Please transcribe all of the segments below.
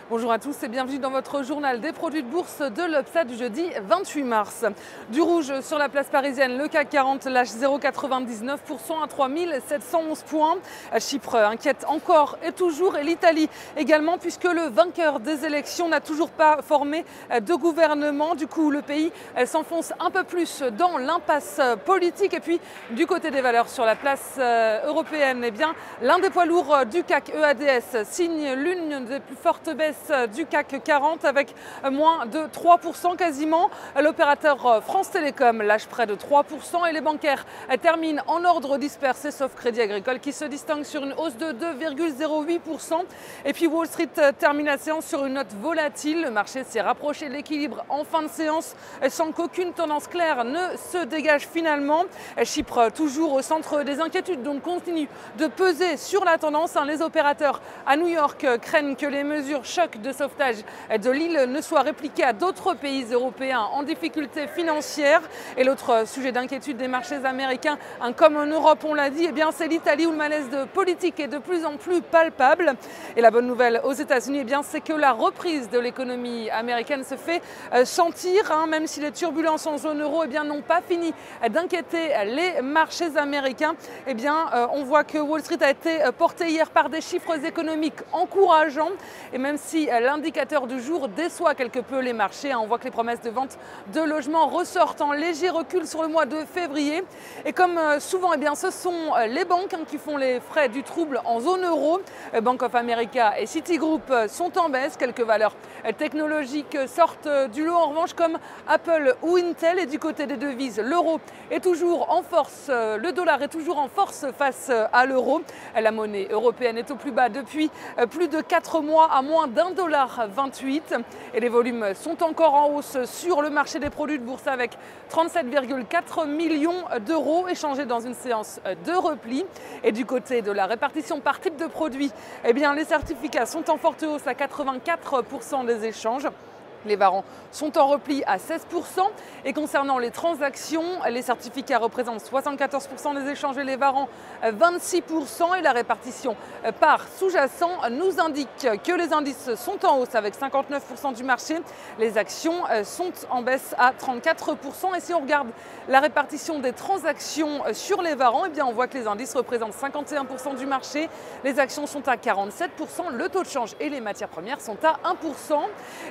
Bonjour à tous et bienvenue dans votre journal des produits de bourse de l'Upsa du jeudi 28 mars. Du rouge sur la place parisienne, le CAC 40 lâche 0,99% à 3711 points. Chypre inquiète encore et toujours, et l'Italie également, puisque le vainqueur des élections n'a toujours pas formé de gouvernement. Du coup, le pays s'enfonce un peu plus dans l'impasse politique. Et puis, du côté des valeurs sur la place européenne, eh bien, l'un des poids lourds du CAC, EADS, signe l'une des plus fortes baisses du CAC 40 avec moins de 3% quasiment. L'opérateur France Télécom lâche près de 3% et les bancaires terminent en ordre dispersé sauf Crédit Agricole qui se distingue sur une hausse de 2,08%. Et puis Wall Street termine la séance sur une note volatile. Le marché s'est rapproché de l'équilibre en fin de séance sans qu'aucune tendance claire ne se dégage finalement. Chypre toujours au centre des inquiétudes, donc continue de peser sur la tendance. Les opérateurs à New York craignent que les mesures choc de sauvetage de l'île ne soient répliquées à d'autres pays européens en difficulté financière. Et l'autre sujet d'inquiétude des marchés américains, comme en Europe on l'a dit, eh bien c'est l'Italie où le malaise politique est de plus en plus palpable. Et la bonne nouvelle aux États-Unis, eh bien c'est que la reprise de l'économie américaine se fait sentir, même si les turbulences en zone euro eh bien n'ont pas fini d'inquiéter les marchés américains. Eh bien on voit que Wall Street a été porté hier par des chiffres économiques encourageants. Et même si l'indicateur du jour déçoit quelque peu les marchés, on voit que les promesses de vente de logements ressortent en léger recul sur le mois de février. Et comme souvent, eh bien, ce sont les banques qui font les frais du trouble en zone euro. Bank of America et Citigroup sont en baisse. Quelques valeurs technologiques sortent du lot en revanche comme Apple ou Intel. Et du côté des devises, l'euro est toujours en force, le dollar est toujours en force face à l'euro. La monnaie européenne est au plus bas depuis plus de 4 mois à moins d'1,28 $. Et les volumes sont encore en hausse sur le marché des produits de bourse avec 37,4 millions d'euros échangés dans une séance de repli. Et du côté de la répartition par type de produit, eh bien, les certificats sont en forte hausse à 84% des échanges. Les varants sont en repli à 16%. Et concernant les transactions, les certificats représentent 74% des échanges et les varants 26%. Et la répartition par sous-jacent nous indique que les indices sont en hausse avec 59% du marché. Les actions sont en baisse à 34%. Et si on regarde la répartition des transactions sur les varants, eh bien on voit que les indices représentent 51% du marché. Les actions sont à 47%. Le taux de change et les matières premières sont à 1%.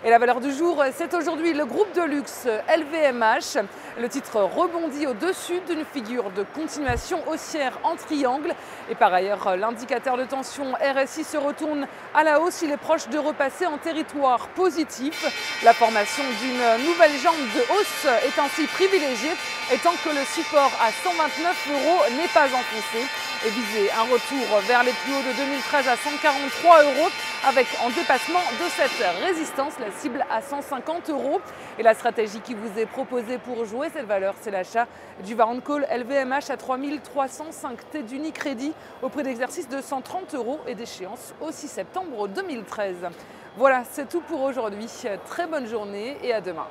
Et la valeur du jour, c'est aujourd'hui le groupe de luxe LVMH. Le titre rebondit au-dessus d'une figure de continuation haussière en triangle. Et par ailleurs, l'indicateur de tension RSI se retourne à la hausse. Il est proche de repasser en territoire positif. La formation d'une nouvelle jambe de hausse est ainsi privilégiée, étant que le support à 129 € n'est pas enfoncé. Et viser un retour vers les plus hauts de 2013 à 143 € avec en dépassement de cette résistance la cible à 150 €. Et la stratégie qui vous est proposée pour jouer cette valeur, c'est l'achat du Warrant Call LVMH à 3305 T d'Unicredit au prix d'exercice de 130 € et d'échéance au 6 septembre 2013. Voilà, c'est tout pour aujourd'hui. Très bonne journée et à demain.